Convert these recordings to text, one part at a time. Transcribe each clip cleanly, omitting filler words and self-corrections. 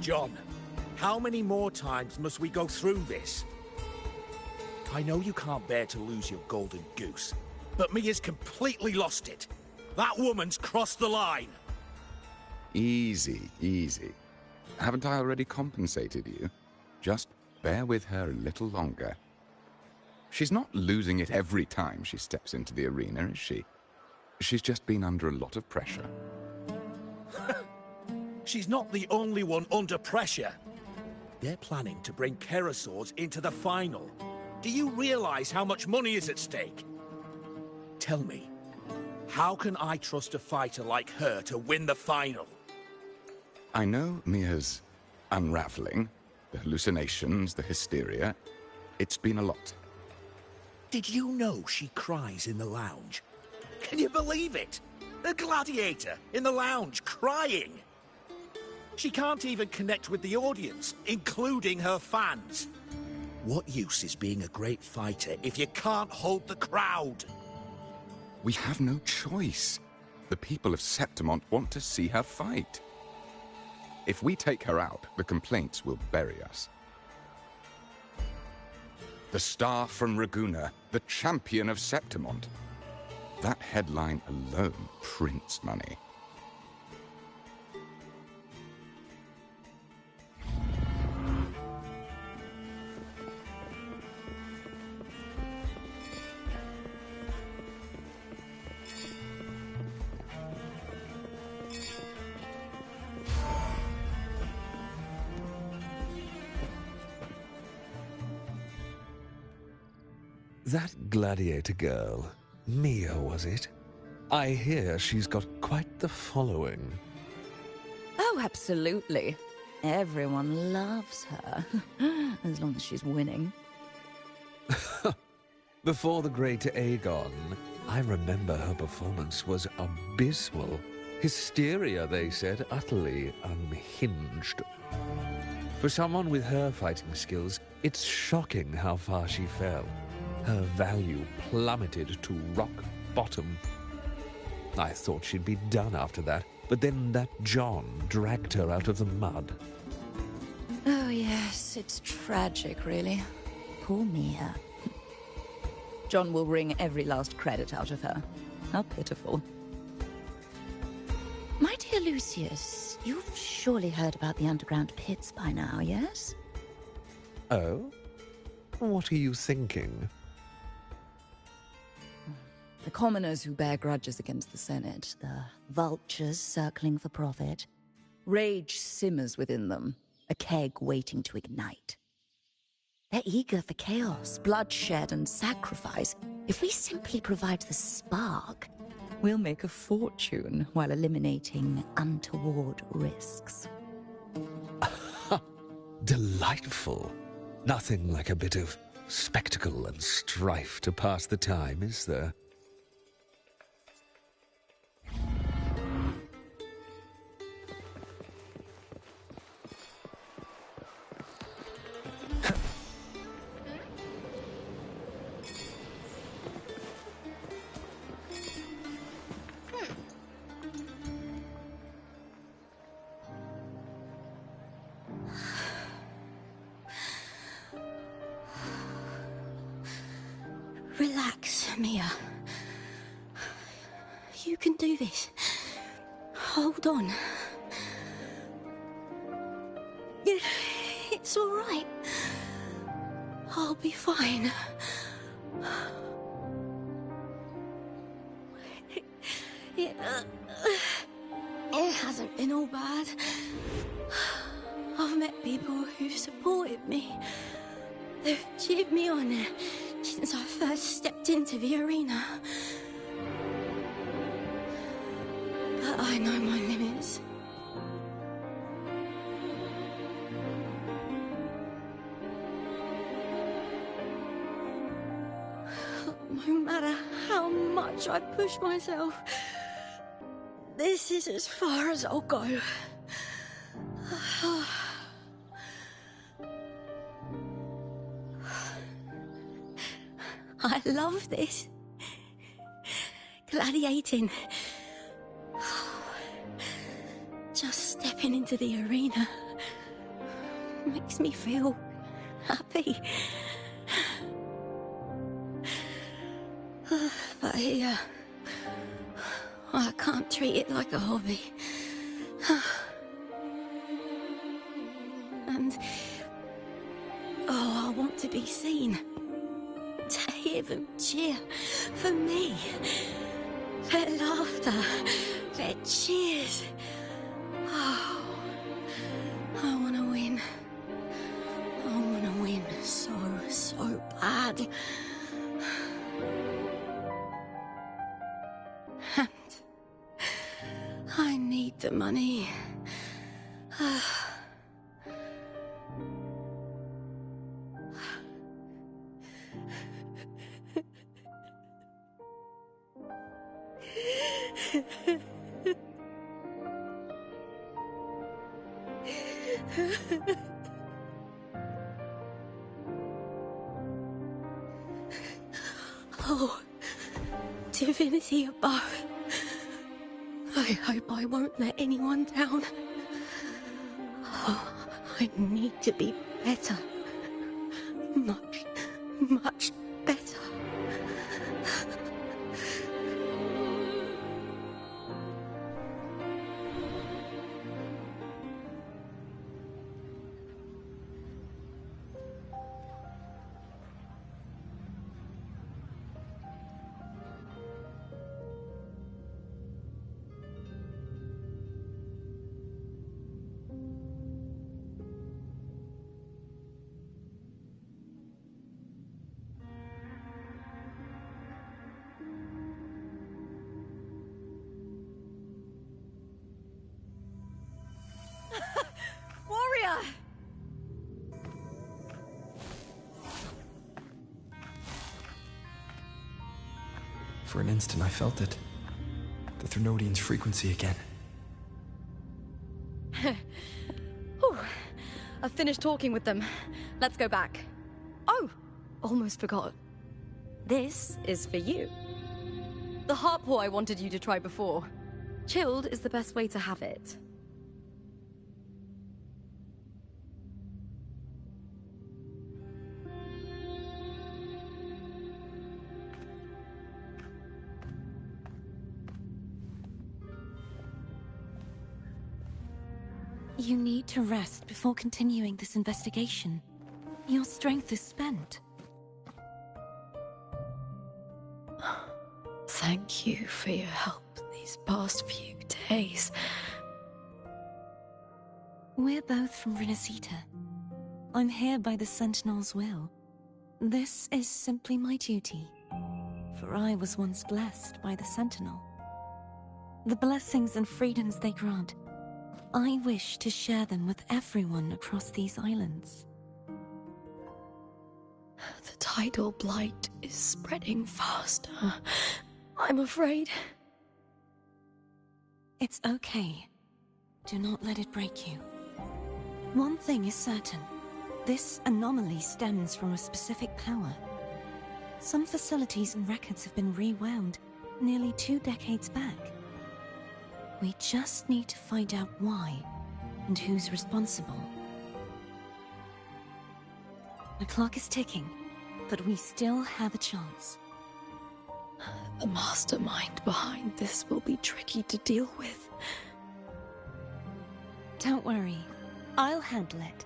John, how many more times must we go through this? I know you can't bear to lose your golden goose, but Mia's completely lost it. That woman's crossed the line. Easy, easy. Haven't I already compensated you? Just bear with her a little longer. She's not losing it every time she steps into the arena, is she? She's just been under a lot of pressure. She's not the only one under pressure. They're planning to bring Kerasaurs into the final. Do you realize how much money is at stake? Tell me, how can I trust a fighter like her to win the final? I know Mia's unraveling, the hallucinations, the hysteria. It's been a lot. Did you know she cries in the lounge? Can you believe it? A gladiator in the lounge crying. She can't even connect with the audience, including her fans. What use is being a great fighter if you can't hold the crowd? We have no choice. The people of Septimont want to see her fight. If we take her out, the complaints will bury us. The star from Raguna, the champion of Septimont. That headline alone prints money. That gladiator girl, Mia, was it? I hear she's got quite the following. Oh, absolutely. Everyone loves her, as long as she's winning. Before the great Aegon, I remember her performance was abysmal. Hysteria, they said, utterly unhinged. For someone with her fighting skills, it's shocking how far she fell. Her value plummeted to rock bottom. I thought she'd be done after that, but then that John dragged her out of the mud. Oh yes, it's tragic, really. Poor Mia. John will wring every last credit out of her. How pitiful. My dear Lucius, you've surely heard about the underground pits by now, yes? Oh? What are you thinking? The commoners who bear grudges against the Senate, the vultures circling for profit. Rage simmers within them, a keg waiting to ignite. They're eager for chaos, bloodshed, and sacrifice. If we simply provide the spark, we'll make a fortune while eliminating untoward risks. Delightful. Nothing like a bit of spectacle and strife to pass the time, is there? Relax, Mia. You can do this. Hold on. It's all right. I'll be fine. It hasn't been all bad. I've met people who've supported me. They've cheered me on since I first stepped into the arena. But I know my limits. No matter how much I push myself, this is as far as I'll go. I love this. Gladiating. Just stepping into the arena. makes me feel happy. But here, I can't treat it like a hobby. And, I want to be seen. To hear them cheer for me. Their laughter, their cheers. Oh, I want to win. I want to win so bad. And I need the money. Oh, divinity above. I hope I won't let anyone down. Oh, I need to be better. Much better. Warrior! For an instant, I felt it. The Thrunodian's frequency again. Whew. I've finished talking with them. Let's go back. Oh! Almost forgot. This is for you. The heart pour I wanted you to try before. Chilled is the best way to have it. You need to rest before continuing this investigation. Your strength is spent. Thank you for your help these past few days. We're both from Renacita. I'm here by the Sentinel's will. This is simply my duty, for I was once blessed by the Sentinel. The blessings and freedoms they grant, I wish to share them with everyone across these islands. The tidal blight is spreading faster. I'm afraid. It's okay. Do not let it break you. One thing is certain. This anomaly stems from a specific power. Some facilities and records have been rewound nearly 2 decades back. We just need to find out why and who's responsible. The clock is ticking, but we still have a chance. The mastermind behind this will be tricky to deal with. Don't worry, I'll handle it.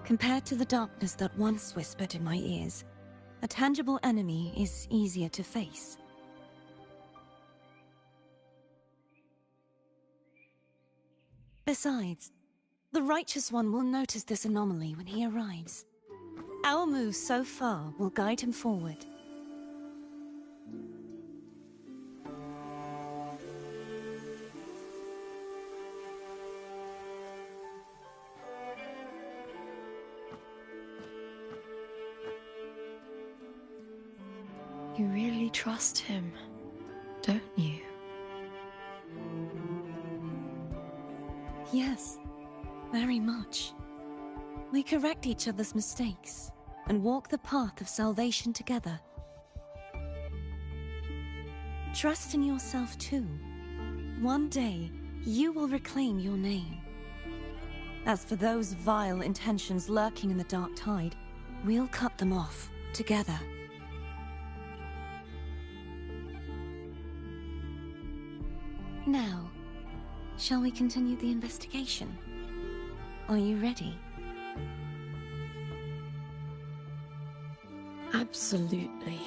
Compared to the darkness that once whispered in my ears, a tangible enemy is easier to face. Besides, the Righteous One will notice this anomaly when he arrives. Our moves so far will guide him forward. You really trust him, don't you? Yes, very much. We correct each other's mistakes and walk the path of salvation together. Trust in yourself too. One day, you will reclaim your name. As for those vile intentions lurking in the dark tide, we'll cut them off, together. Now, shall we continue the investigation? Are you ready? Absolutely.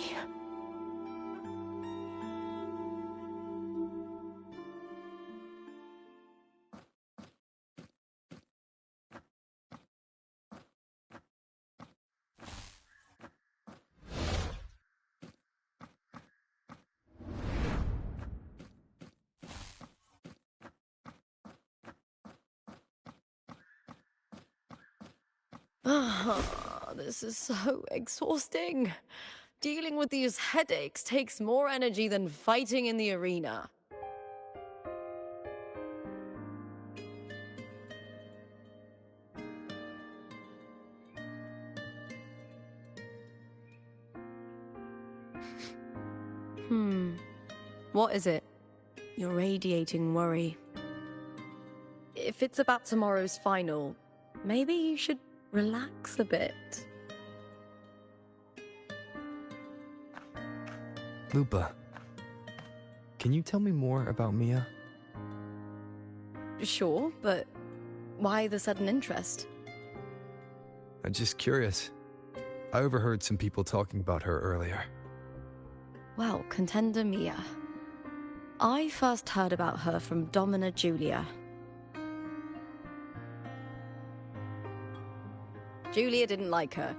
This is so exhausting. Dealing with these headaches takes more energy than fighting in the arena. What is it? You're radiating worry. If it's about tomorrow's final, maybe you should relax a bit. Lupa, can you tell me more about Mia? Sure, but why the sudden interest? I'm just curious. I overheard some people talking about her earlier. Well, contender Mia. I first heard about her from Domina Julia. Julia didn't like her.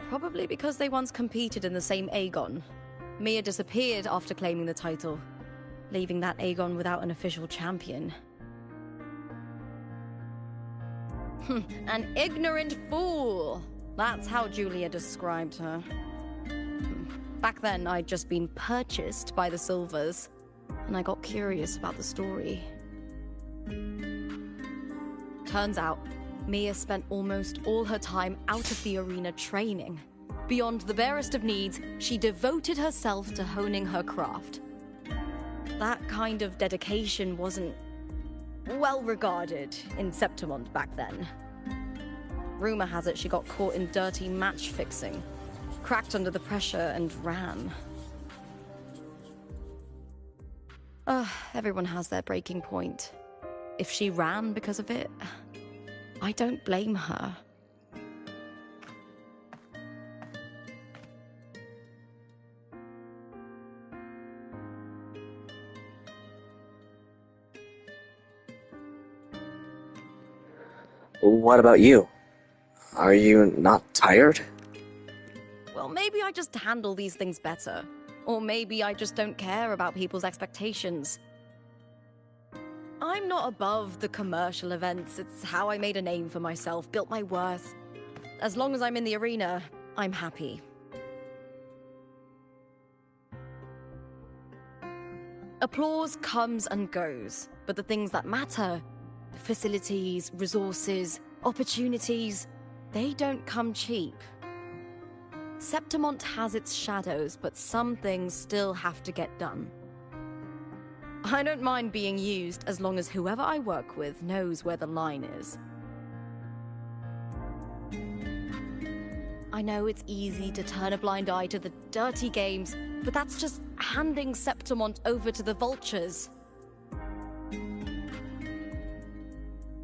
Probably because they once competed in the same Aegon. Mia disappeared after claiming the title, leaving that Aegon without an official champion. An ignorant fool! That's how Julia described her. Back then, I'd just been purchased by the Silvers, and I got curious about the story. Turns out, Mia spent almost all her time out of the arena training. Beyond the barest of needs, she devoted herself to honing her craft. That kind of dedication wasn't well regarded in Septimont back then. Rumor has it she got caught in dirty match fixing, cracked under the pressure and ran. Everyone has their breaking point. If she ran because of it, I don't blame her. What about you? Are you not tired? Well, maybe I just handle these things better. Or maybe I just don't care about people's expectations. I'm not above the commercial events. It's how I made a name for myself, built my worth. As long as I'm in the arena, I'm happy. Applause comes and goes, but the things that matter, facilities, resources, opportunities, they don't come cheap. Septimont has its shadows, but some things still have to get done. I don't mind being used as long as whoever I work with knows where the line is. I know it's easy to turn a blind eye to the dirty games, but that's just handing Septimont over to the vultures.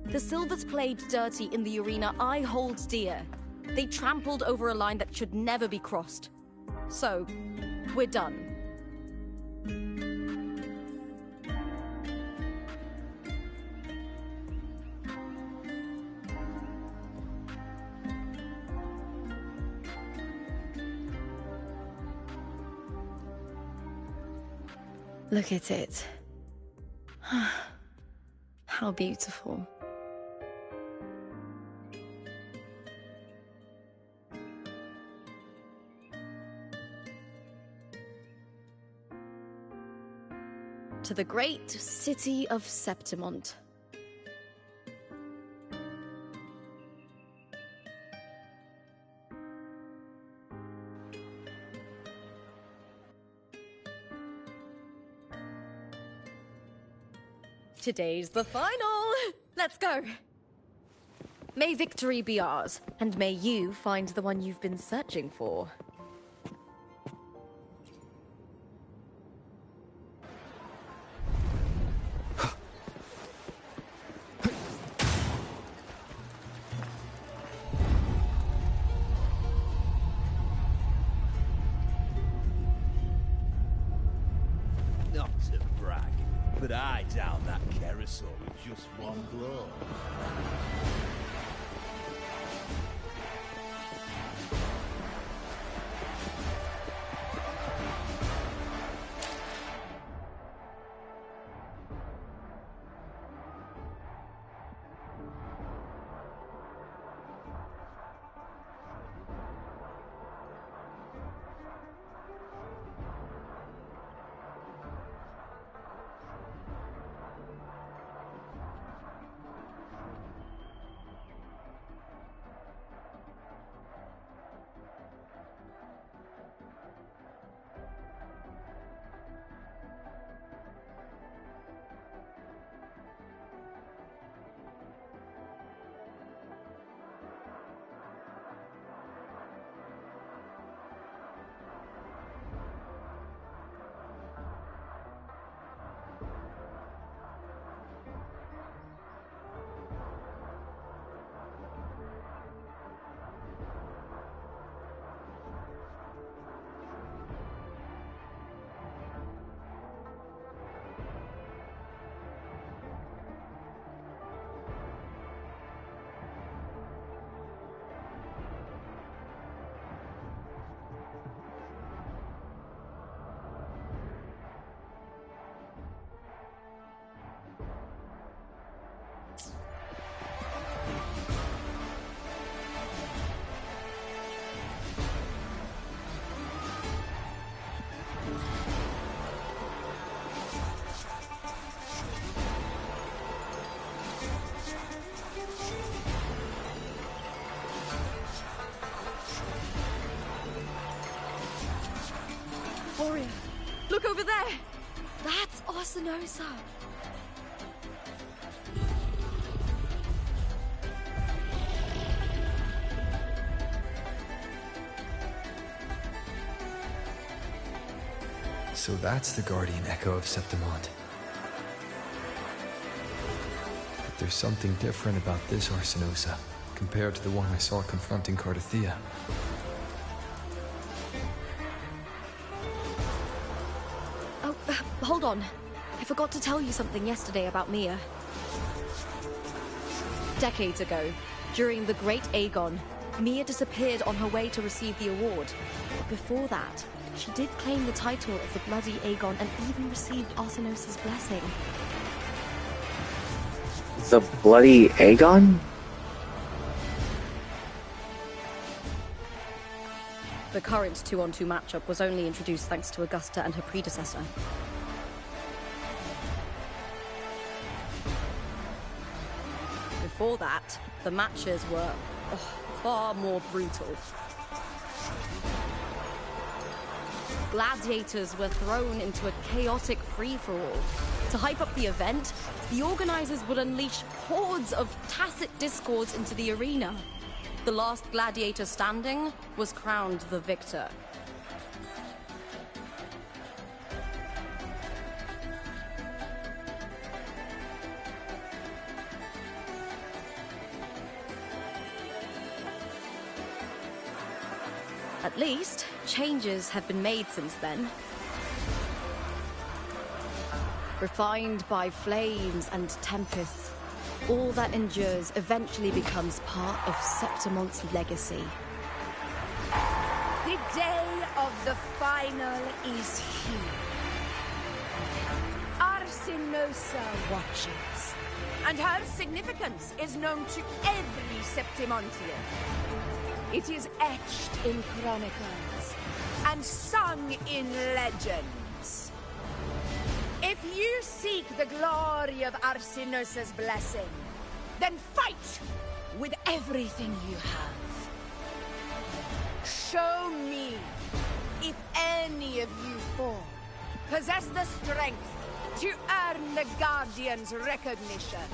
The Silvers played dirty in the arena I hold dear. They trampled over a line that should never be crossed. So, we're done. Look at it. How beautiful. To the great city of Septimont. Today's the final! Let's go! May victory be ours, and may you find the one you've been searching for. Not to brag, but I down that carousel with just one blow. Warrior, look over there! That's Arsinosa! So that's the guardian echo of Septimont. But there's something different about this Arsinosa compared to the one I saw confronting Cardathea. Oh, hold on. I forgot to tell you something yesterday about Mia. Decades ago, during the Great Aegon, Mia disappeared on her way to receive the award. But before that, she did claim the title of the Bloody Aegon and even received Arsinosa's blessing. The Bloody Aegon? The current 2-on-2 matchup was only introduced thanks to Augusta and her predecessor. Before that, the matches were far more brutal. Gladiators were thrown into a chaotic free-for-all. To hype up the event, the organizers would unleash hordes of tacit discords into the arena. The last gladiator standing was crowned the victor. At least, changes have been made since then. Refined by flames and tempests, all that endures eventually becomes part of Septimont's legacy. The day of the final is here. Arsinosa watches, and her significance is known to every Septimontian. It is etched in chronicles and sung in legends. If you seek the glory of Arsinosa's blessing, then fight with everything you have. Show me if any of you four possess the strength to earn the Guardian's recognition.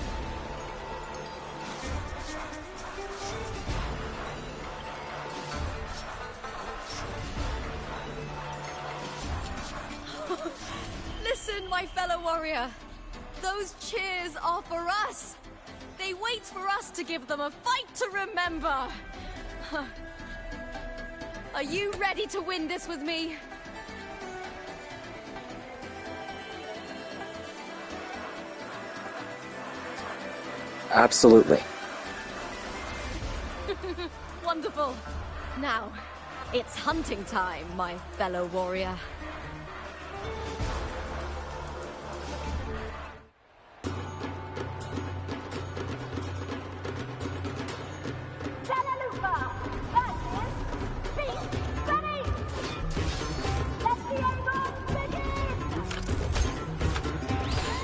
my fellow warrior. Those cheers are for us. They wait for us to give them a fight to remember. Are you ready to win this with me? Absolutely. Wonderful. Now, it's hunting time, my fellow warrior.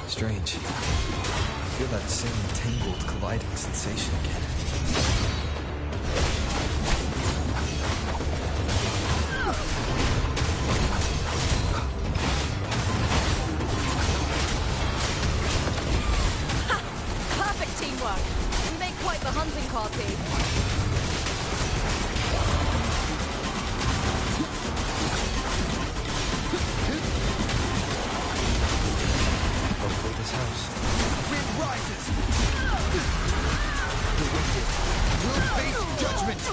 Strange. I feel that same tangled, colliding sensation again. Ha! Perfect teamwork. We make quite the hunting party. This house. Wind rises! The wicked will face judgment!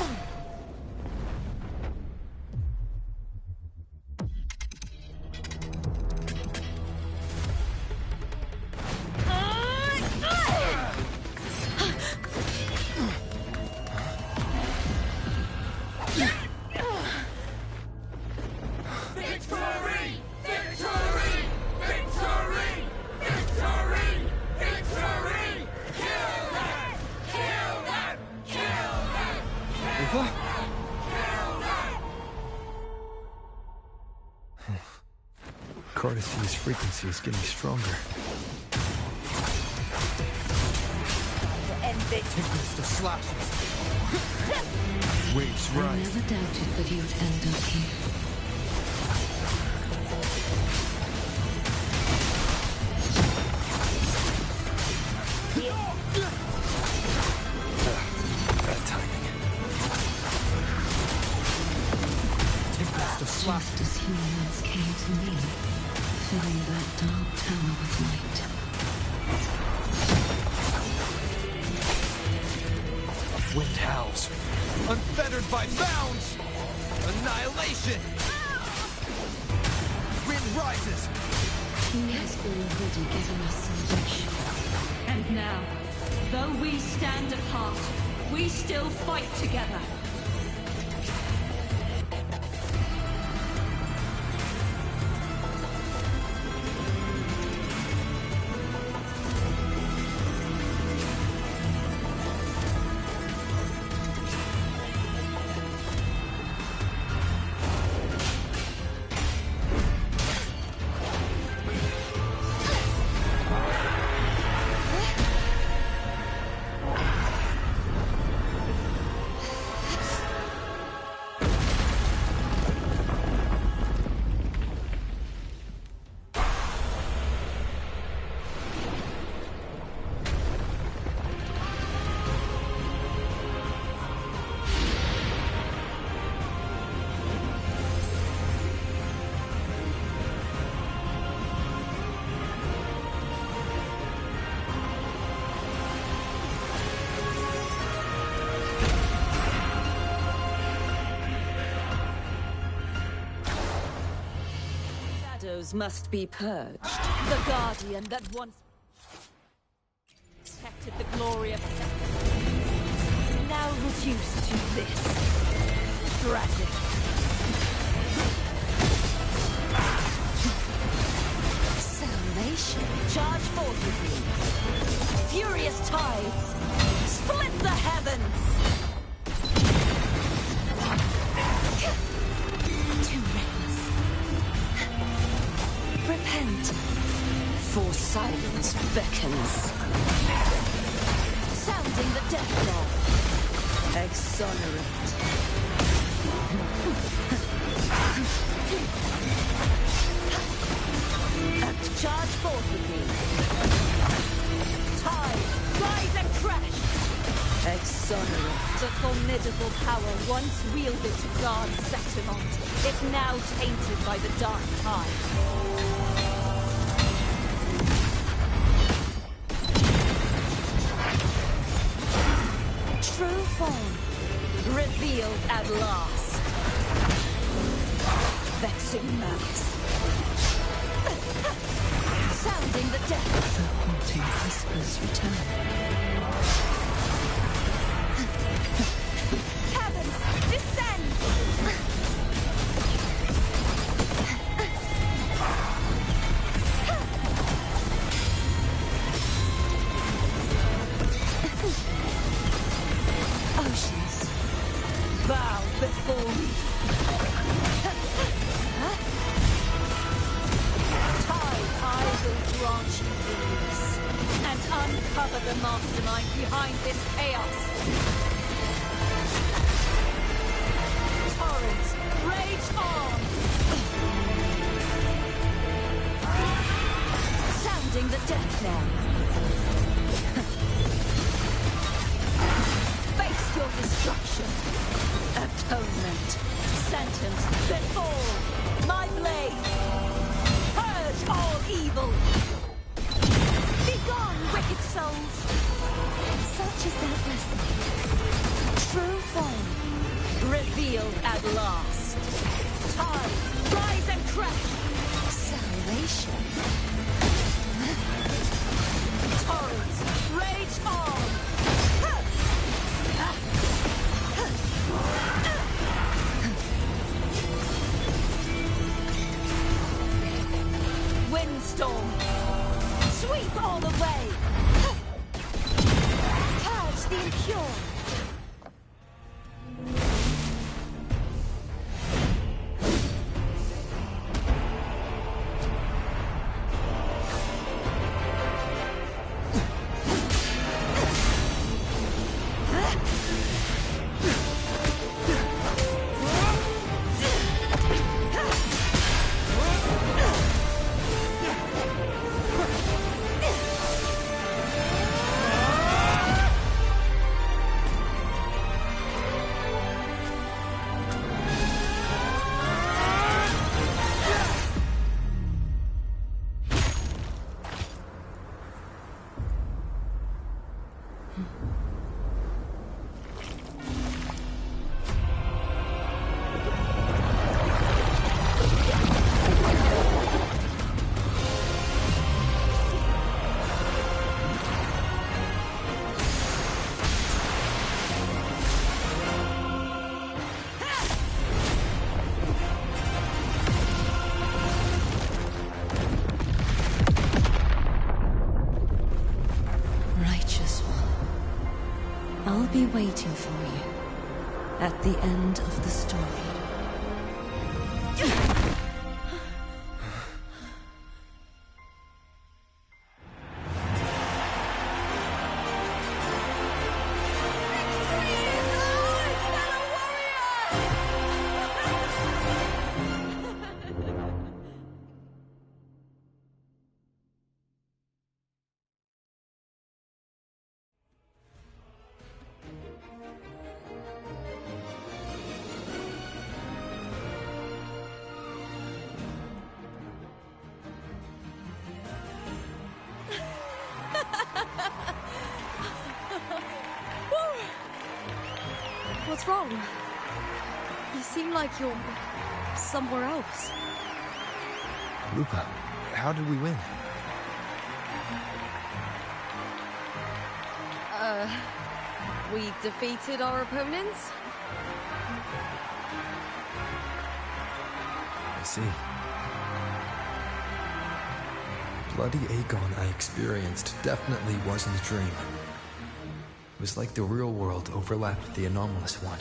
Cardathia's frequency is getting stronger. Tempest of slashes. Waves I rise. never doubted that you'd end up here. Bad timing. Tempest of slashes. Just as humans came to me, filling that dark tower with light. Wind howls. Unfettered by bounds! Annihilation! Wind rises! He has already given us salvation. And now, though we stand apart, we still fight together. Must be purged. The Guardian that once protected the glory of now reduced to this. Tragic. Salvation. Charge forth with me. Furious tides. Split the heavens. Too reckless. Repent, for silence beckons. Sounding the death knell. Exonerate. And charge forth with me. Tide, rise and crash. Exonerate. The formidable power once wielded to guard Septimont is now tainted by the dark tide. at last. Vexing malice. Sounding the death. The haunting whispers return. Heavens, descend! Oceans, bow before me. Tide, I will grant you release and uncover the mastermind behind this chaos. Torrents, rage on! Sounding the death knell. Face your destruction. Atonement. Sentence before my blade. Purge all evil. Begone, wicked souls. Such is that blessing. True form. Revealed at last. Tides, rise and crash. Salvation. Torrents, rage on. Windstorm, sweep all the way. Purge the impure. I'll be waiting for you at the end of the story. What's wrong? You seem like you're somewhere else. Lupa, how did we win? We defeated our opponents? I see. Bloody Aegon I experienced definitely wasn't a dream. It was like the real world overlapped with the anomalous one.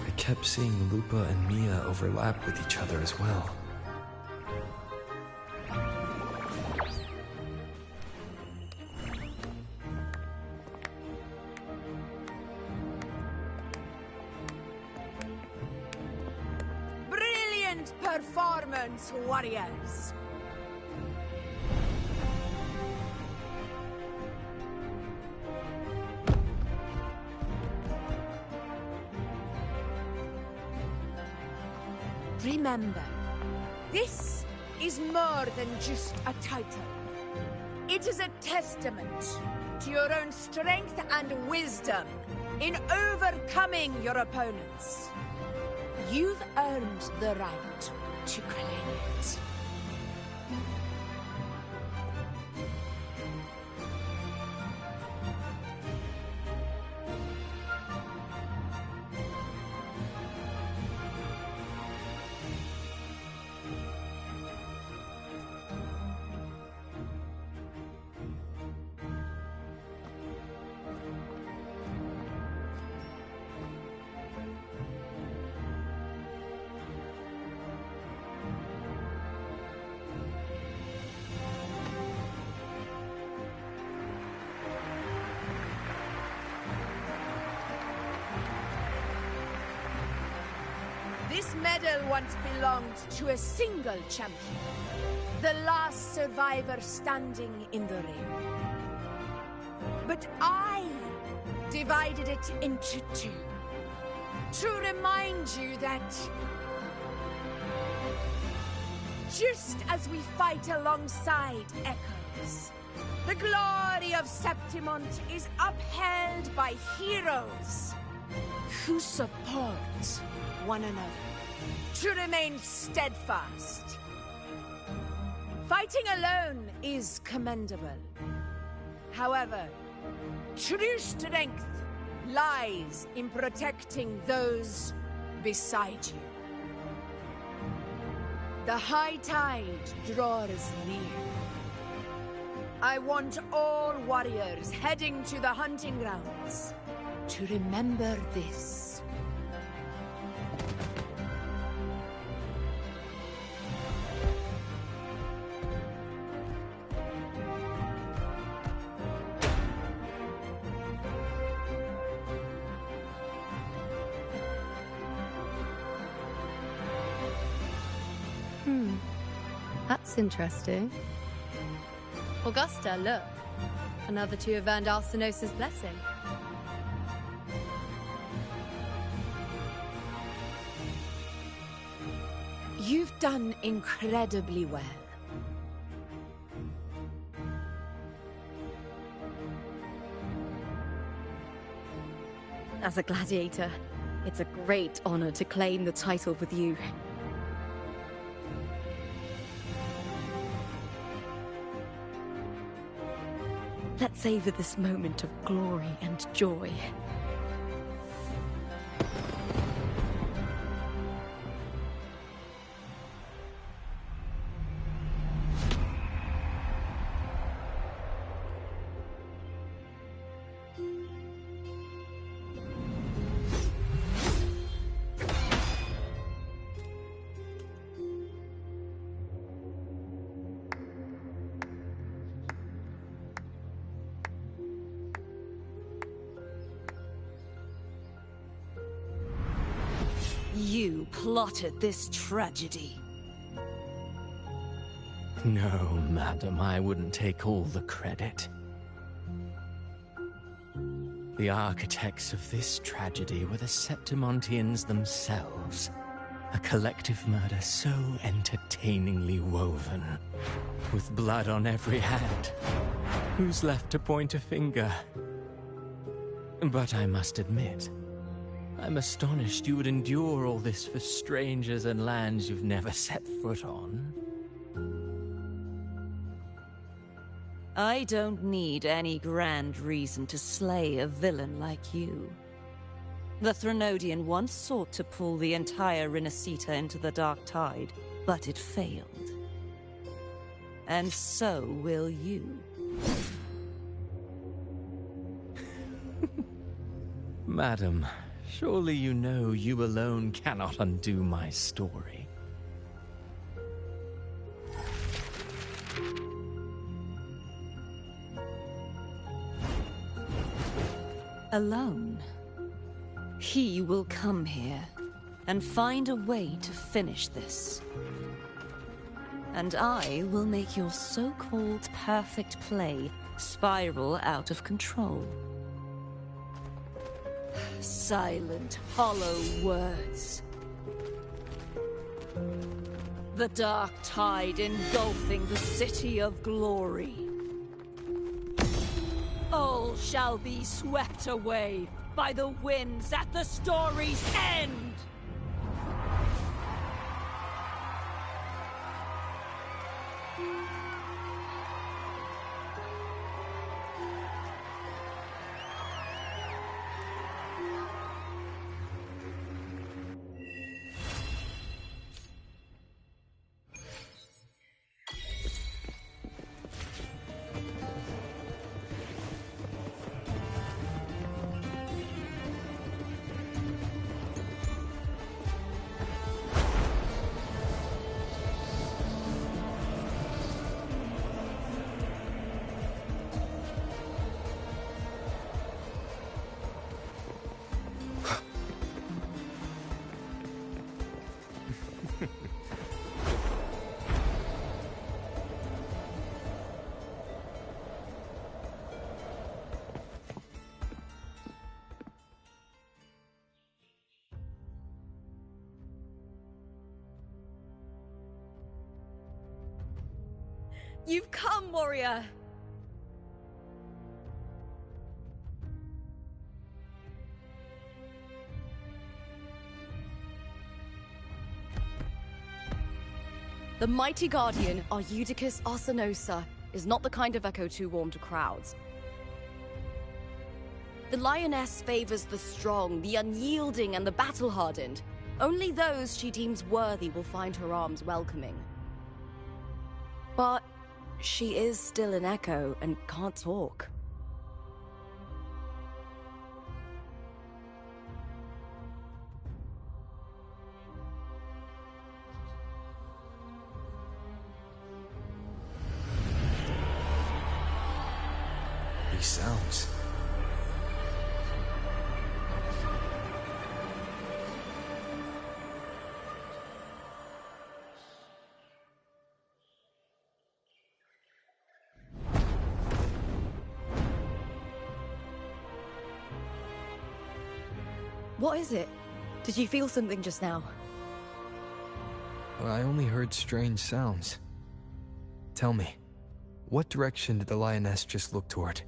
I kept seeing Lupa and Mia overlap with each other as well. Brilliant performance, warriors! Remember, this is more than just a title. It is a testament demonstrate your own strength and wisdom in overcoming your opponents. You've earned the right to claim it. This medal once belonged to a single champion, the last survivor standing in the ring. But I divided it into two, to remind you that just as we fight alongside echoes, the glory of Septimont is upheld by heroes who support one another, to remain steadfast. Fighting alone is commendable. However, true strength lies in protecting those beside you. The high tide draws near. I want all warriors heading to the hunting grounds to remember this. That's interesting. Augusta, look. Another two have earned Alcinosa's blessing. You've done incredibly well. As a gladiator, it's a great honor to claim the title with you. Let's savor this moment of glory and joy. You plotted this tragedy. No, madam, I wouldn't take all the credit. The architects of this tragedy were the Septimontians themselves. A collective murder so entertainingly woven, with blood on every hand. Who's left to point a finger? But I must admit, I'm astonished you would endure all this for strangers and lands you've never set foot on. I don't need any grand reason to slay a villain like you. The Threnodian once sought to pull the entire Rinascita into the Dark Tide, but it failed. And so will you. Madam, surely you know you alone cannot undo my story. Alone? He will come here and find a way to finish this. And I will make your so-called perfect play spiral out of control. Silent, hollow words. The dark tide engulfing the City of Glory. all shall be swept away by the winds at the story's end! You've come, warrior! The mighty guardian, Arudicus Arsenosa, is not the kind of echo too warm to crowds. The lioness favors the strong, the unyielding, and the battle-hardened. Only those she deems worthy will find her arms welcoming. But she is still an echo and can't talk. These sounds. What is it? Did you feel something just now? Well, I only heard strange sounds. Tell me, what direction did the lioness just look toward?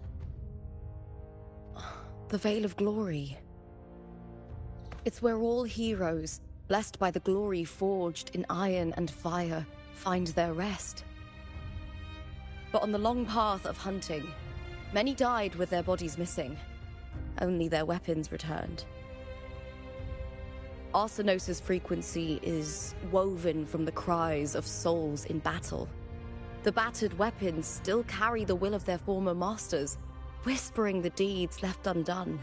The Veil of Glory. It's where all heroes, blessed by the glory forged in iron and fire, find their rest. But on the long path of hunting, many died with their bodies missing. Only their weapons returned. Arsenosa's frequency is woven from the cries of souls in battle. The battered weapons still carry the will of their former masters, whispering the deeds left undone.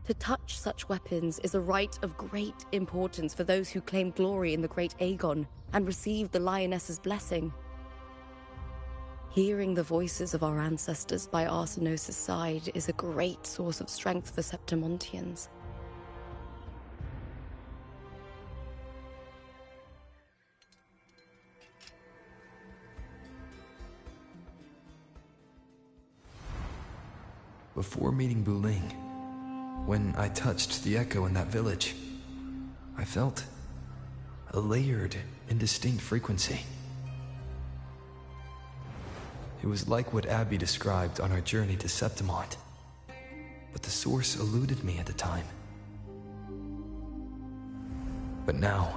To touch such weapons is a rite of great importance for those who claim glory in the great Aegon and receive the lioness's blessing. Hearing the voices of our ancestors by Arsenosa's side is a great source of strength for Septimontians. Before meeting Wuthering, when I touched the echo in that village, I felt a layered, indistinct frequency. It was like what Abby described on our journey to Septimont, but the source eluded me at the time. But now,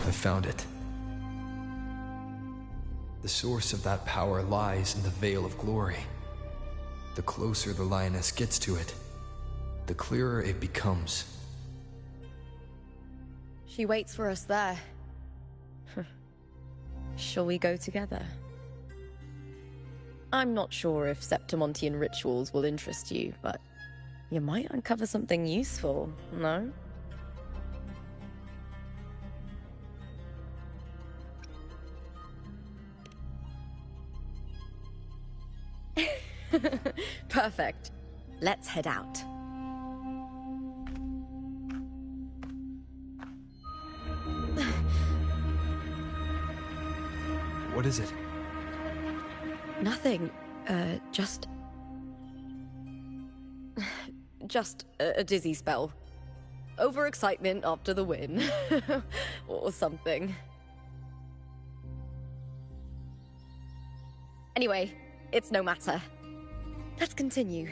I've found it. The source of that power lies in the Veil of Glory. The closer the lioness gets to it, the clearer it becomes. She waits for us there. Shall we go together? I'm not sure if Septimontian rituals will interest you, but you might uncover something useful, no? Perfect. Let's head out. What is it? Nothing. Just a dizzy spell. Overexcitement after the win. Or something. Anyway, it's no matter. Let's continue.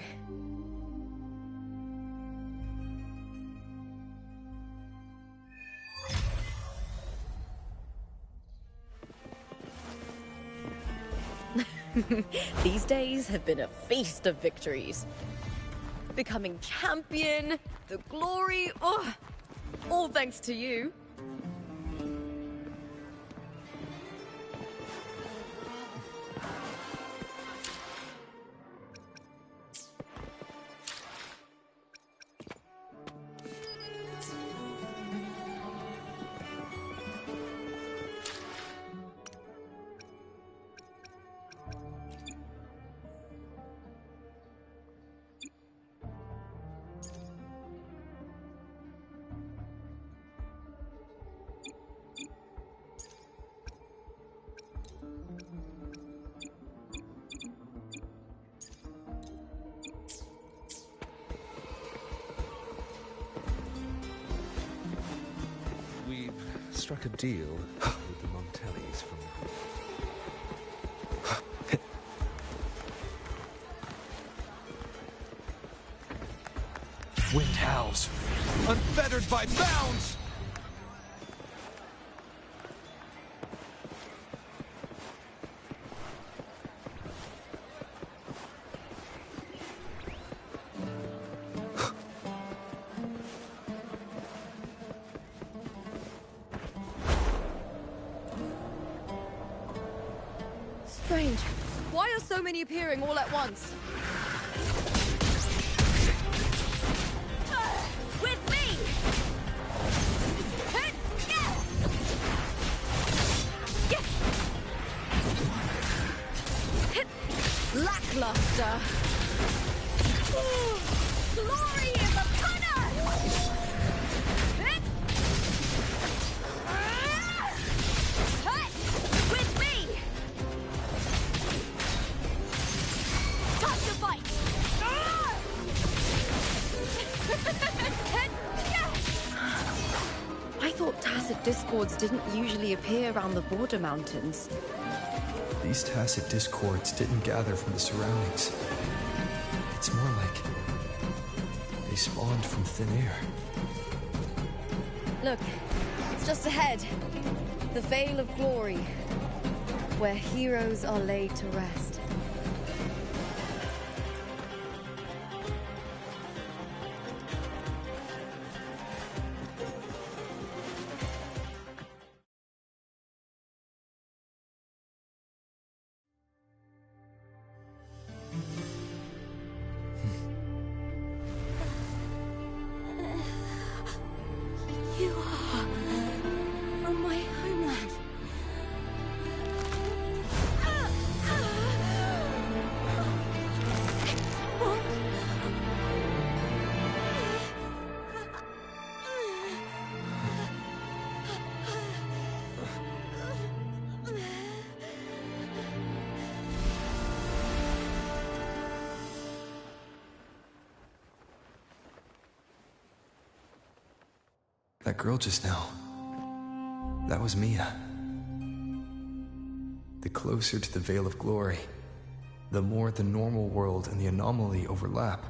These days have been a feast of victories. Becoming champion, the glory, oh, all thanks to you. We've struck a deal with the Montellis from... Wind howls, unfettered by bounds! Strange. Why are so many appearing all at once? With me! Lackluster. Glory is upon us! With me! Time to fight! I thought tacit discords didn't usually appear around the border mountains. These tacit discords didn't gather from the surroundings. It's more like they spawned from thin air. Look, it's just ahead. The Vale of Glory, where heroes are laid to rest. You are from my homeland. That girl just now, that was Mia. The closer to the Vale of Glory, the more the normal world and the anomaly overlap.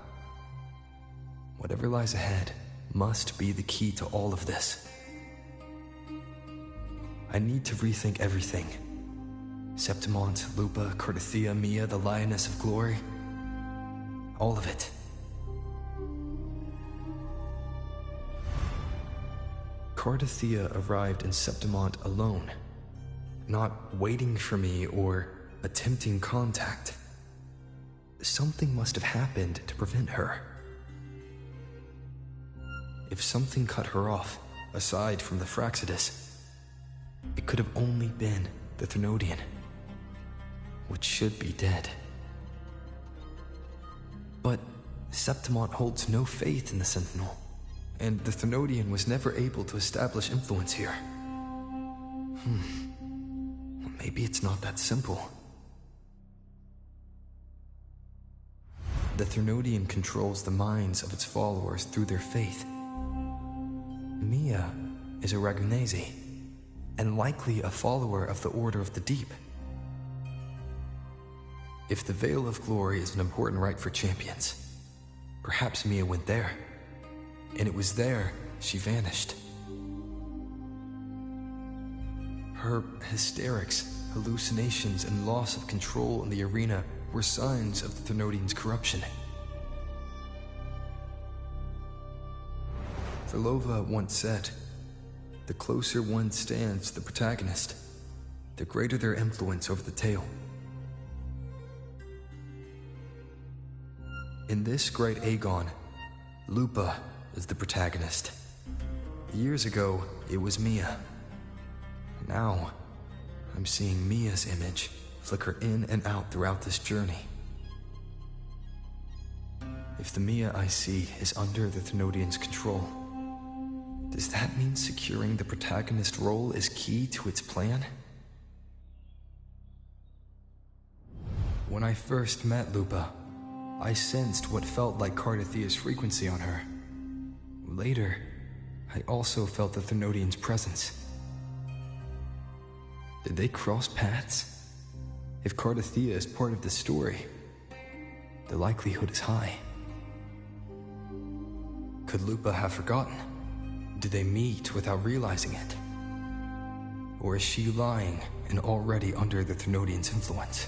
Whatever lies ahead must be the key to all of this. I need to rethink everything. Septimont, Lupa, Cardathia, Mia, the Lioness of Glory. All of it. Cardathia arrived in Septimont alone, not waiting for me or attempting contact. Something must have happened to prevent her. If something cut her off, aside from the Fraxidus, it could have only been the Thenodian, which should be dead. But Septimont holds no faith in the Sentinel, and the Thenodian was never able to establish influence here. Maybe it's not that simple. The Thenodian controls the minds of its followers through their faith. Mia is a Ragunese, and likely a follower of the Order of the Deep. If the Veil of Glory is an important rite for champions, perhaps Mia went there. And it was there she vanished. Her hysterics, hallucinations, and loss of control in the arena were signs of the Thermodians' corruption. Therlova once said, "The closer one stands to the protagonist, the greater their influence over the tale." In this great Aegon, Lupa is the protagonist. Years ago, it was Mia. Now, I'm seeing Mia's image flicker in and out throughout this journey. If the Mia I see is under the Thermodians' control, does that mean securing the protagonist role is key to its plan? When I first met Lupa, I sensed what felt like Cardathia's frequency on her. Later, I also felt the Thermodians' presence. Did they cross paths? If Cardathia is part of the story, the likelihood is high. Could Lupa have forgotten? Did they meet without realizing it? Or is she lying and already under the Thermodians' influence?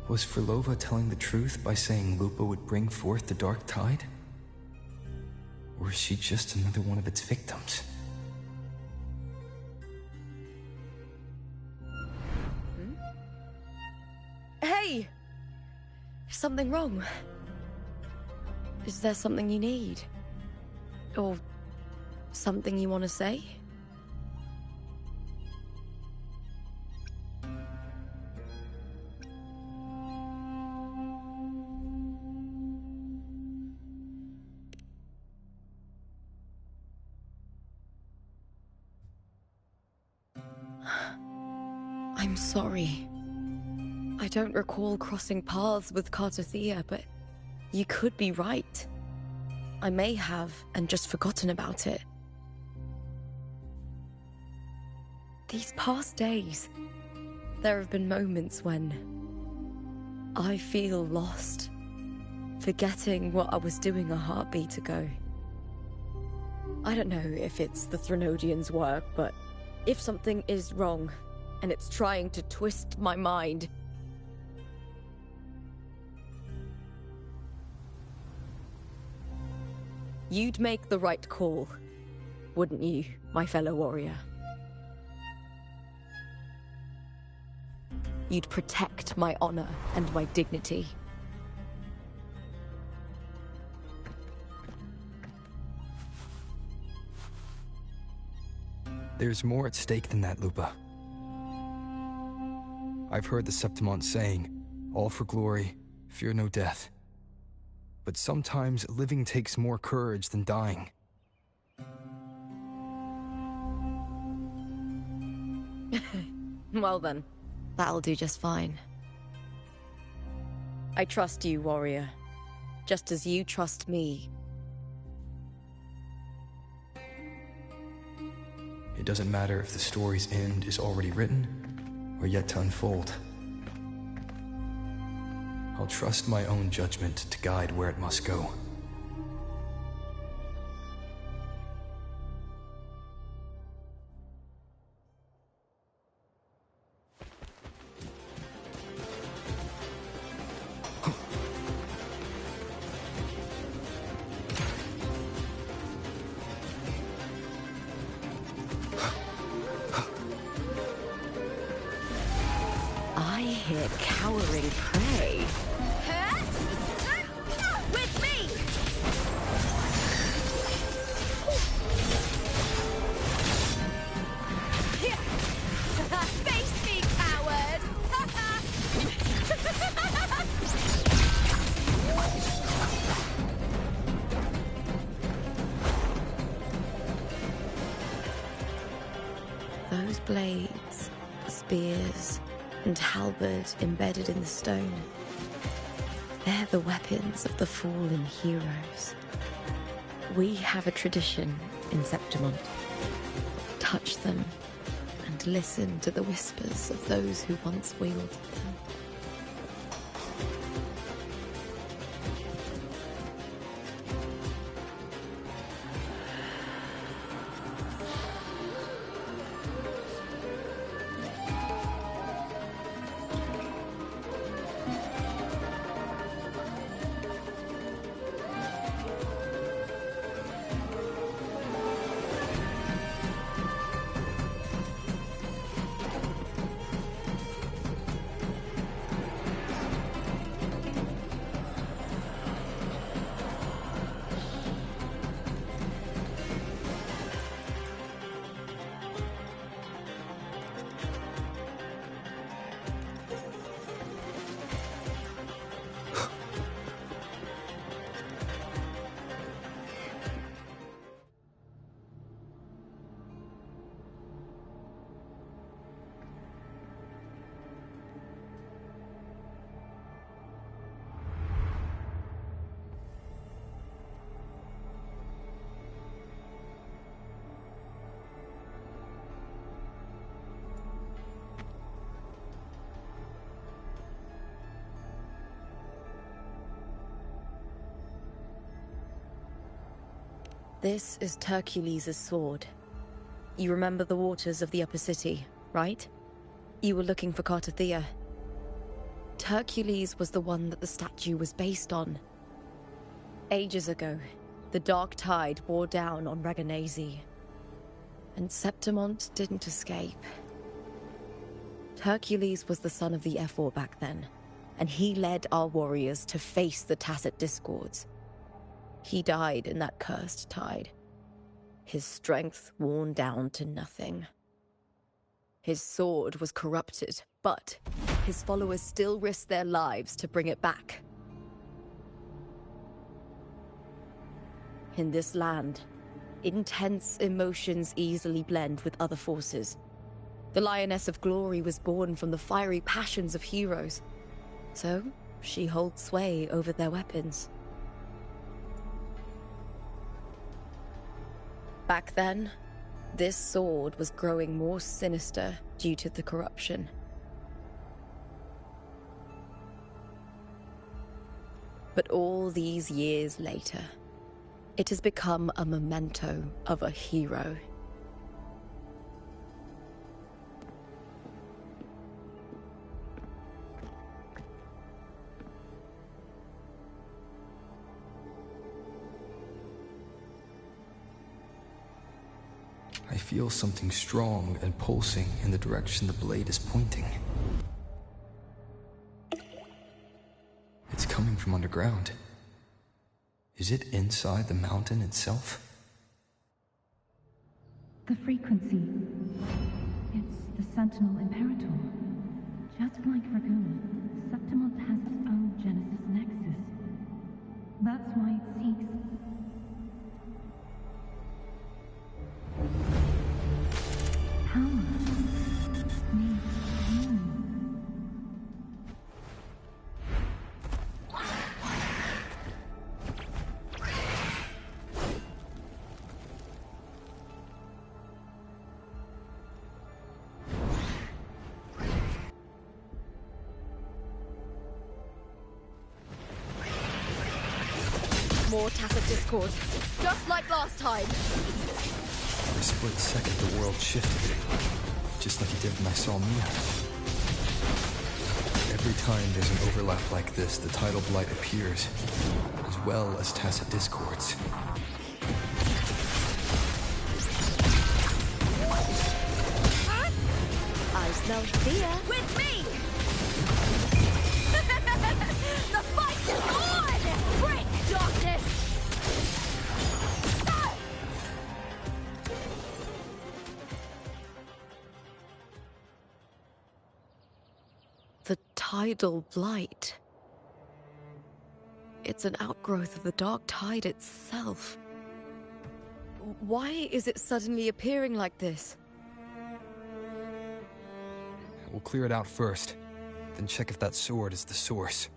Was Therlova telling the truth by saying Lupa would bring forth the Dark Tide? Or is she just another one of its victims? Hey! Is something wrong? Is there something you need? Or something you want to say? I'm sorry. I don't recall crossing paths with Cardathia, but you could be right. I may have, and just forgotten about it. These past days, there have been moments when I feel lost, forgetting what I was doing a heartbeat ago. I don't know if it's the Thermodians' work, but if something is wrong, and it's trying to twist my mind, you'd make the right call, wouldn't you, my fellow warrior? You'd protect my honor and my dignity. There's more at stake than that, Lupa. I've heard the Septimont saying, "All for glory, fear no death." But sometimes living takes more courage than dying. Well then, that'll do just fine. I trust you, warrior, just as you trust me. It doesn't matter if the story's end is already written or yet to unfold. I'll trust my own judgment to guide where it must go. I hear cowering prey. With me! Face me, coward! Those blades, spears, and halberd embedded in the stone. They're the weapons of the fallen heroes. We have a tradition in Septimont. Touch them, and listen to the whispers of those who once wielded them. This is Hercules' sword. You remember the waters of the upper city, right? You were looking for Cartathea. Hercules was the one that the statue was based on. Ages ago, the dark tide bore down on Reganese, and Septimont didn't escape. Hercules was the son of the Ephor back then, and he led our warriors to face the Tacit Discords. He died in that cursed tide, his strength worn down to nothing. His sword was corrupted, but his followers still risked their lives to bring it back. In this land, intense emotions easily blend with other forces. The Lioness of Glory was born from the fiery passions of heroes, so she holds sway over their weapons. Back then, this sword was growing more sinister due to the corruption. But all these years later, it has become a memento of a hero. I feel something strong and pulsing in the direction the blade is pointing. It's coming from underground. Is it inside the mountain itself? The frequency. It's the Sentinel Imperator. Just like Dragoon, Septimont has its own Genesis Nexus. That's why it seeks... power. Needs healing. More Tacit Discord, just like last time. For a split second, the world shifted, just like it did when I saw Mia. Every time there's an overlap like this, the tidal blight appears, as well as Tacit Discords. I smell fear with me! The fight is on! Break darkness! The tidal blight. It's an outgrowth of the dark tide itself. Why is it suddenly appearing like this? We'll clear it out first, then check if that sword is the source.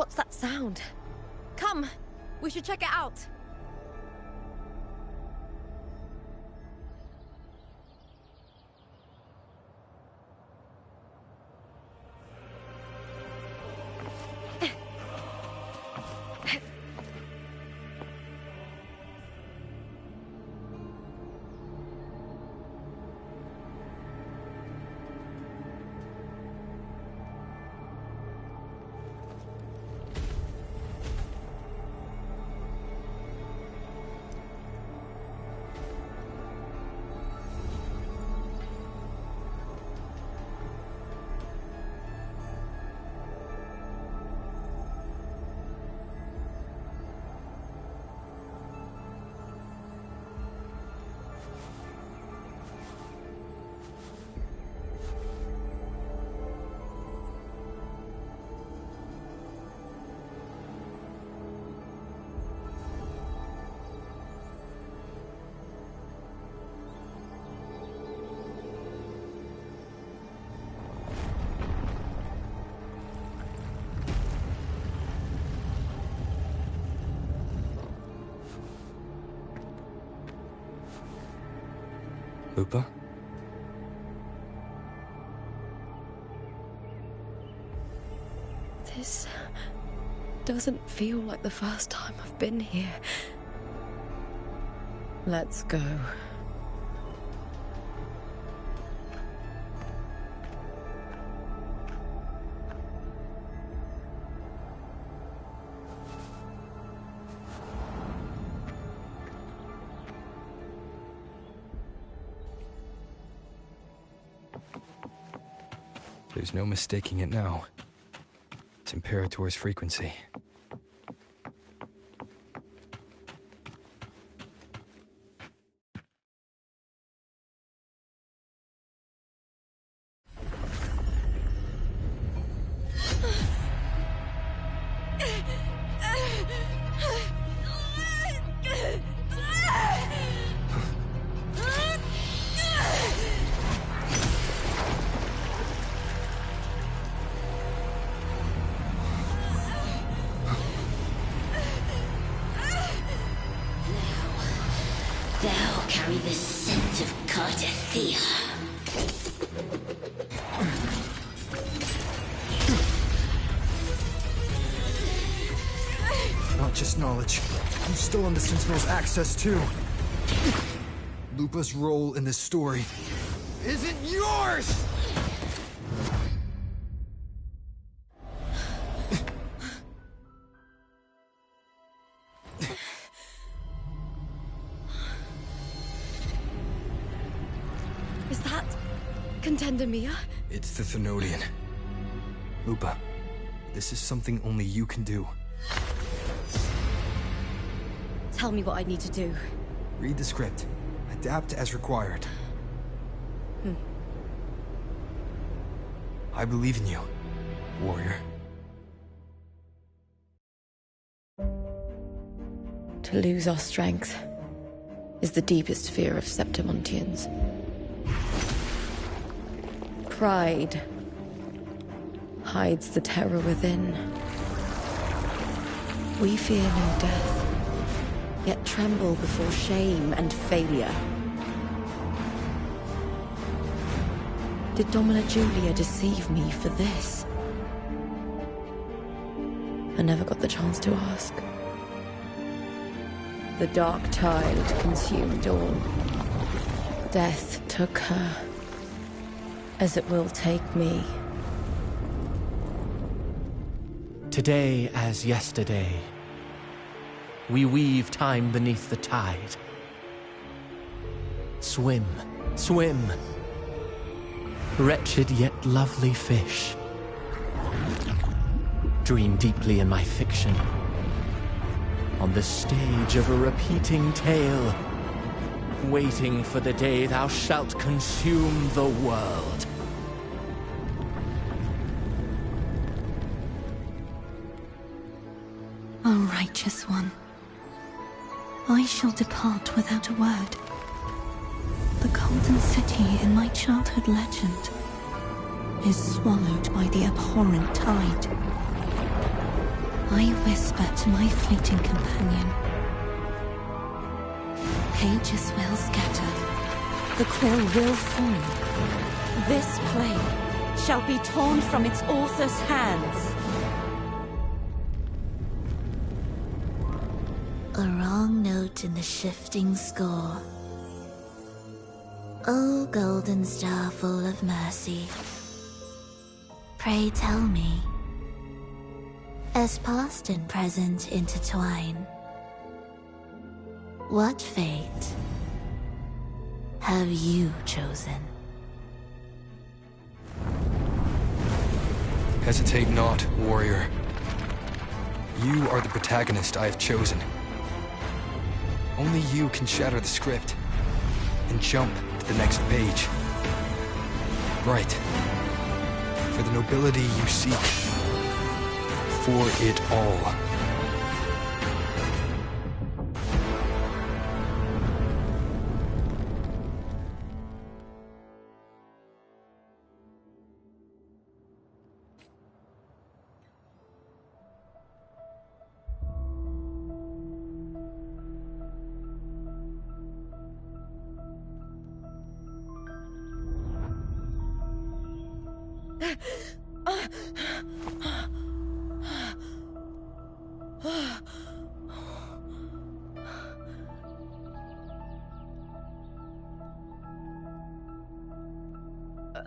What's that sound? Come, we should check it out. Lupa? This doesn't feel like the first time I've been here. Let's go. There's no mistaking it now. It's Imperator's frequency. Thou carry the scent of Cardathia. Not just knowledge. I'm still on the Sentinel's access too. Lupa's role in this story isn't yours! Is that Contender Mia? It's the Thenodian. Lupa, this is something only you can do. Tell me what I need to do. Read the script. Adapt as required. I believe in you, warrior. To lose our strength is the deepest fear of Septimontians. Pride hides the terror within. We fear no death, yet tremble before shame and failure. Did Domina Julia deceive me for this? I never got the chance to ask. The dark tide consumed all. Death took her, as it will take me. Today as yesterday, we weave time beneath the tide. Swim, swim, wretched yet lovely fish. Dream deeply in my fiction, on the stage of a repeating tale, waiting for the day thou shalt consume the world. O righteous one, I shall depart without a word. The golden city in my childhood legend is swallowed by the abhorrent tide. I whisper to my fleeting companion. Pages will scatter. The quill will form. This play shall be torn from its author's hands. A wrong note in the shifting score. O golden star full of mercy, pray tell me, as past and present intertwine, what fate have you chosen? Hesitate not, warrior. You are the protagonist I have chosen. Only you can shatter the script and jump to the next page. Right. For the nobility you seek. For it all.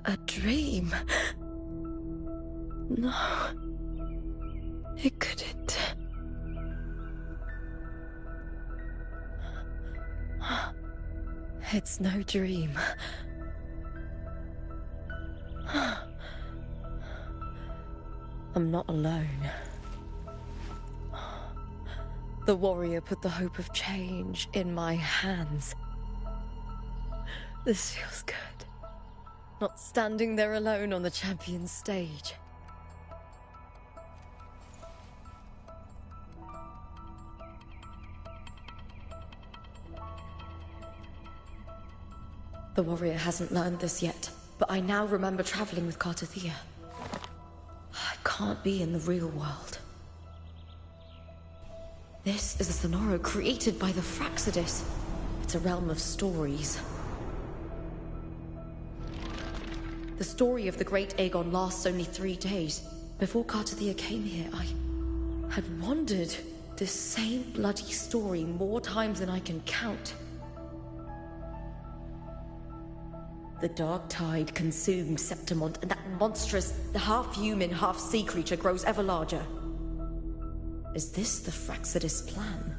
A dream? No. It couldn't. It's no dream. I'm not alone. The warrior put the hope of change in my hands. This feels good. Not standing there alone on the champion's stage. The warrior hasn't learned this yet, but I now remember traveling with Cartathea. I can't be in the real world. This is a Sonoro created by the Fraxidus. It's a realm of stories. The story of the great Aegon lasts only 3 days. Before Cartathea came here, I had wandered this same bloody story more times than I can count. The dark tide consumed Septimont, and that monstrous, half-human, half-sea creature grows ever larger. Is this the Fraxidus plan?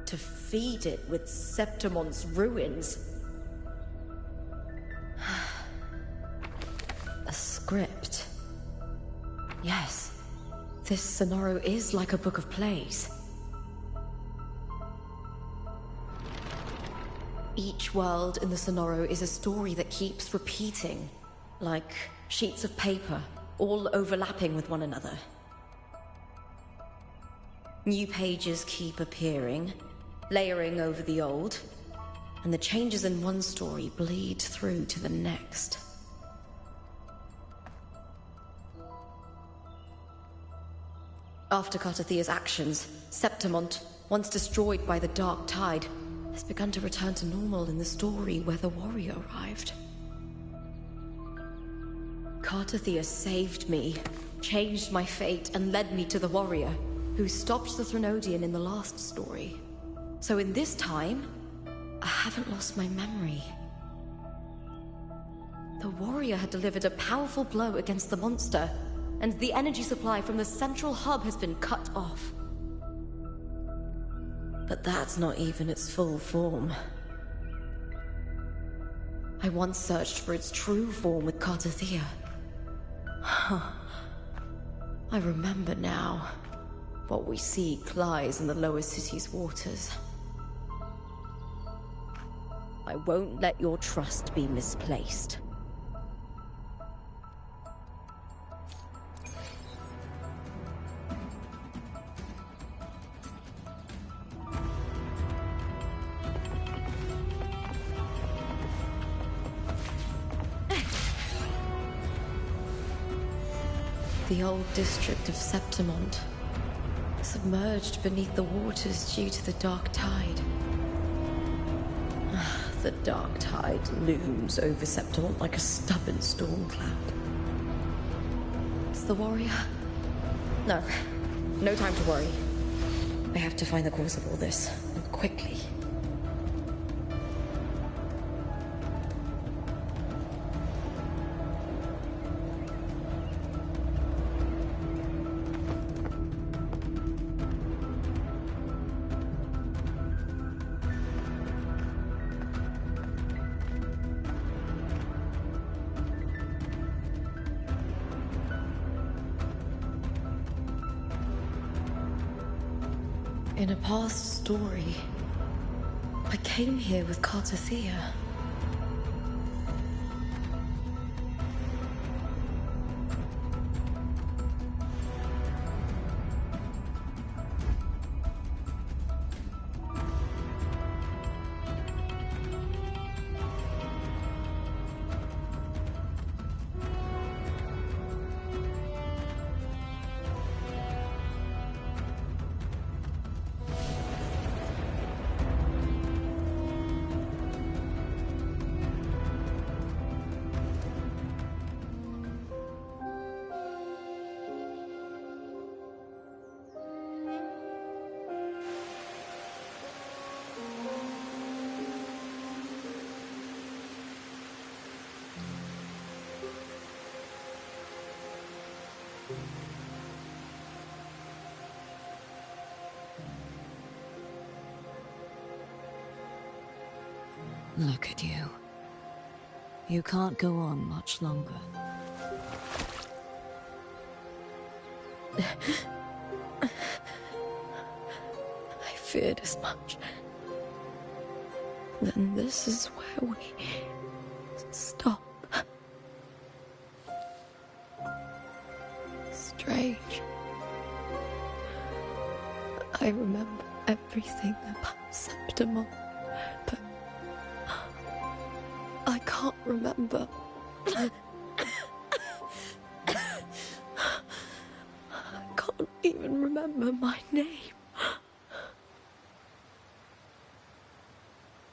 To feed it with Septimont's ruins? A script. Yes, this Sonoro is like a book of plays. Each world in the Sonoro is a story that keeps repeating, like sheets of paper, all overlapping with one another. New pages keep appearing, layering over the old, and the changes in one story bleed through to the next. After Cartathea's actions, Septimont, once destroyed by the dark tide, has begun to return to normal in the story where the warrior arrived. Cartathea saved me, changed my fate, and led me to the warrior, who stopped the Threnodian in the last story. So in this time, I haven't lost my memory. The warrior had delivered a powerful blow against the monster, and the energy supply from the central hub has been cut off. But that's not even its full form. I once searched for its true form with Cartathea. I remember now. What we seek lies in the lower city's waters. I won't let your trust be misplaced. The old district of Septimont. submerged beneath the waters due to the dark tide. The dark tide looms over Septimont like a stubborn storm cloud. It's the warrior. No. No time to worry. I have to find the cause of all this, and quickly. In a past story, I came here with Cartothea. Look at you. You can't go on much longer. I feared as much. Then this is where we stop. Strange. I remember everything about Septimont, but I can't remember. I can't even remember my name.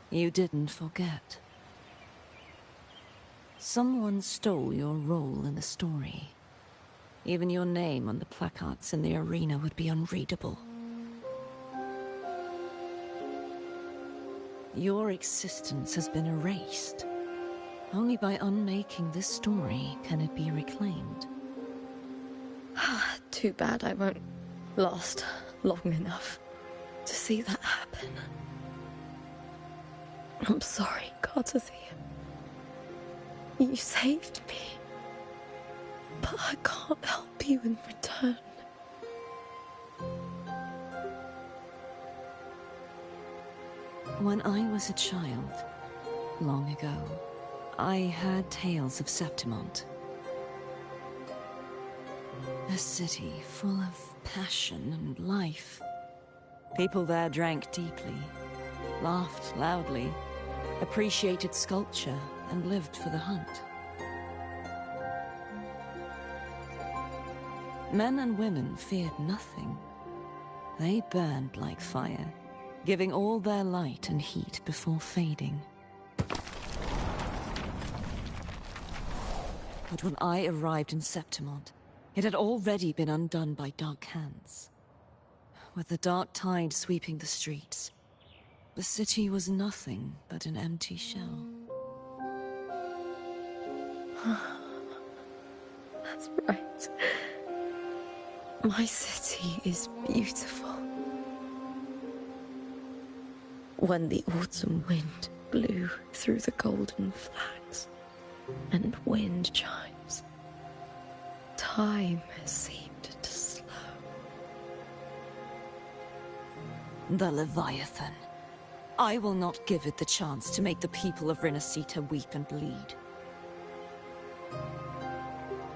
You didn't forget. Someone stole your role in the story. Even your name on the placards in the arena would be unreadable. Your existence has been erased. Only by unmaking this story can it be reclaimed. Too bad I won't last long enough to see that happen. I'm sorry, Cartothea. You saved me. But I can't help you in return. When I was a child, long ago, I had tales of Septimont. A city full of passion and life. People there drank deeply, laughed loudly, appreciated sculpture, and lived for the hunt. Men and women feared nothing. They burned like fire, giving all their light and heat before fading. But when I arrived in Septimont, it had already been undone by dark hands. With the dark tide sweeping the streets, the city was nothing but an empty shell. That's right. My city is beautiful. When the autumn wind blew through the golden flags and wind chimes, time seemed to slow. The Leviathan. I will not give it the chance to make the people of Rinasita weep and bleed.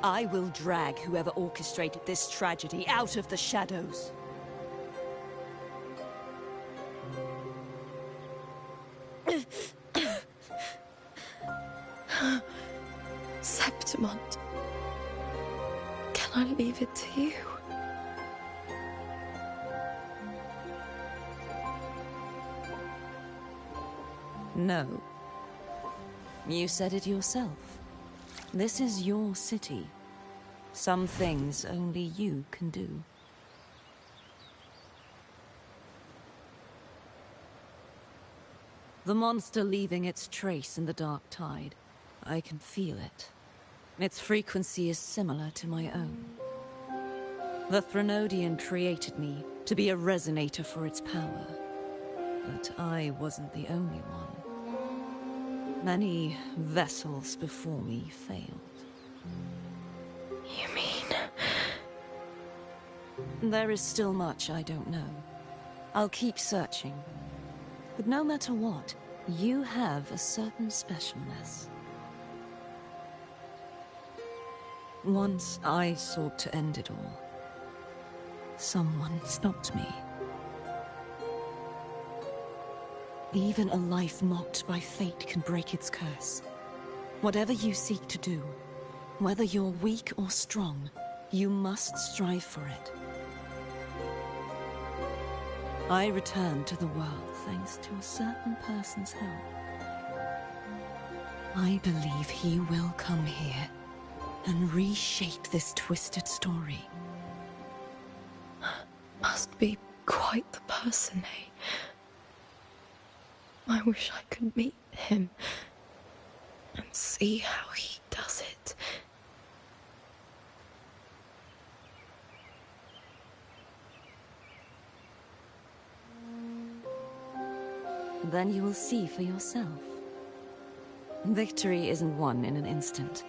I will drag whoever orchestrated this tragedy out of the shadows. Septimont. Can I leave it to you? No. You said it yourself. This is your city. Some things only you can do. The monster leaving its trace in the dark tide. I can feel it. Its frequency is similar to my own. The Threnodian created me to be a resonator for its power. But I wasn't the only one. Many vessels before me failed. You mean... There is still much I don't know. I'll keep searching. But no matter what, you have a certain specialness. Once I sought to end it all. Someone stopped me. Even a life mocked by fate can break its curse. Whatever you seek to do, whether you're weak or strong, you must strive for it. I returned to the world thanks to a certain person's help. I believe he will come here and reshape this twisted story. Must be quite the person, eh? I wish I could meet him and see how he does it. Then you will see for yourself. Victory isn't won in an instant.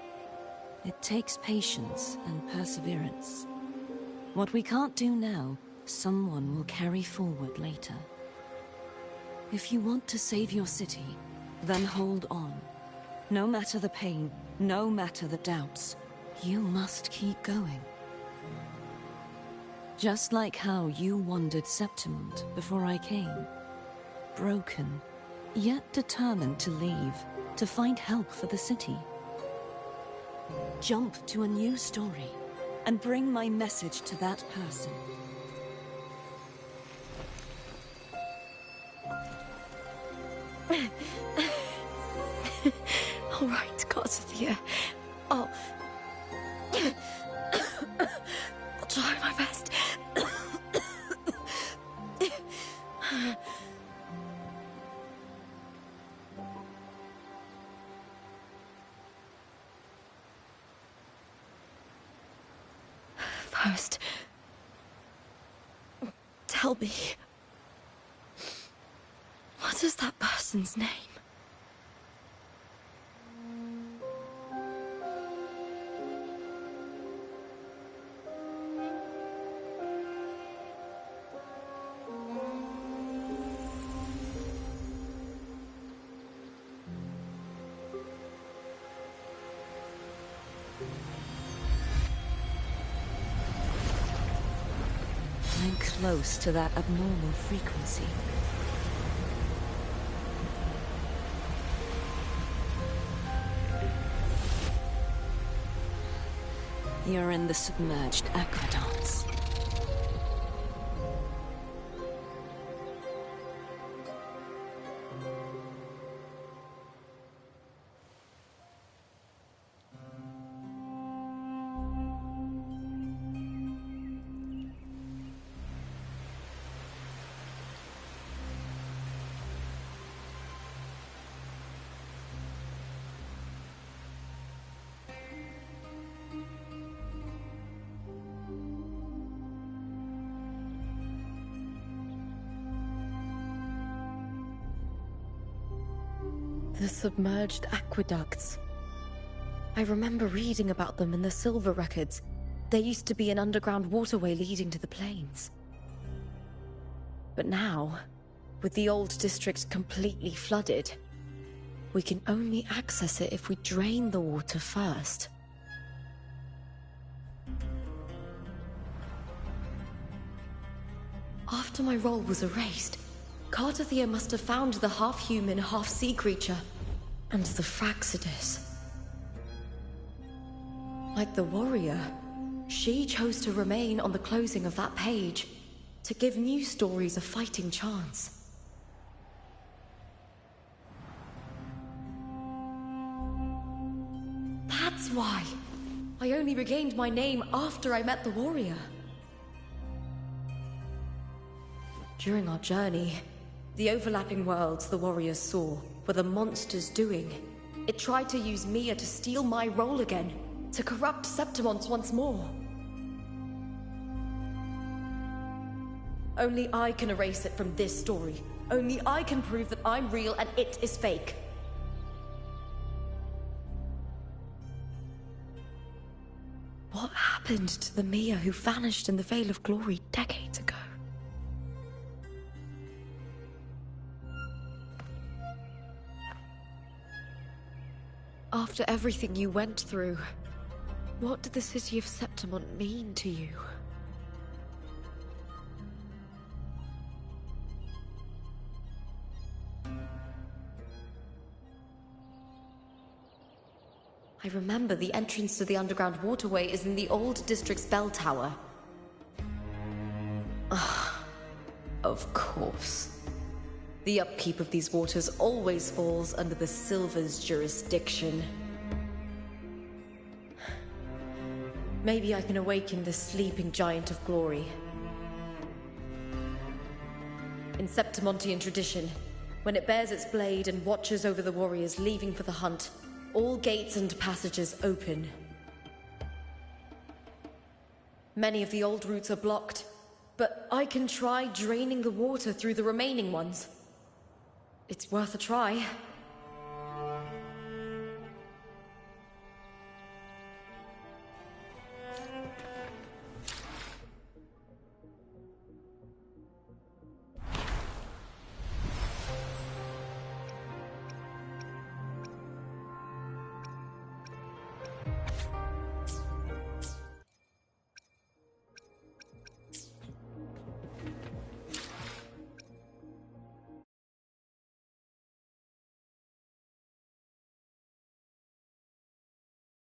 It takes patience and perseverance. What we can't do now, someone will carry forward later. If you want to save your city, then hold on. No matter the pain, no matter the doubts, you must keep going. Just like how you wandered Septimont before I came. Broken, yet determined to leave, to find help for the city. Jump to a new story, and bring my message to that person. All right, Garcia. I'll try my best. First, tell me, what is that person's name? I'm close to that abnormal frequency. You're in the submerged aqueducts. The submerged aqueducts. I remember reading about them in the Silver records. There used to be an underground waterway leading to the plains. But now, with the old district completely flooded, we can only access it if we drain the water first. After my role was erased, Cardathia must have found the half-human, half-sea creature, and the Fraxidus. Like the warrior, she chose to remain on the closing of that page, to give new stories a fighting chance. That's why. I only regained my name after I met the warrior. During our journey, the overlapping worlds the warriors saw were the monster's doing. It tried to use Mia to steal my role again, to corrupt Septimonts once more. Only I can erase it from this story. Only I can prove that I'm real and it is fake. What happened to the Mia who vanished in the Veil of Glory decades ago? After everything you went through, what did the city of Septimont mean to you? I remember the entrance to the underground waterway is in the old district's bell tower. Ah, of course. The upkeep of these waters always falls under the Silver's jurisdiction. Maybe I can awaken the sleeping giant of glory. In Septimontian tradition, when it bears its blade and watches over the warriors leaving for the hunt, all gates and passages open. Many of the old routes are blocked, but I can try draining the water through the remaining ones. It's worth a try.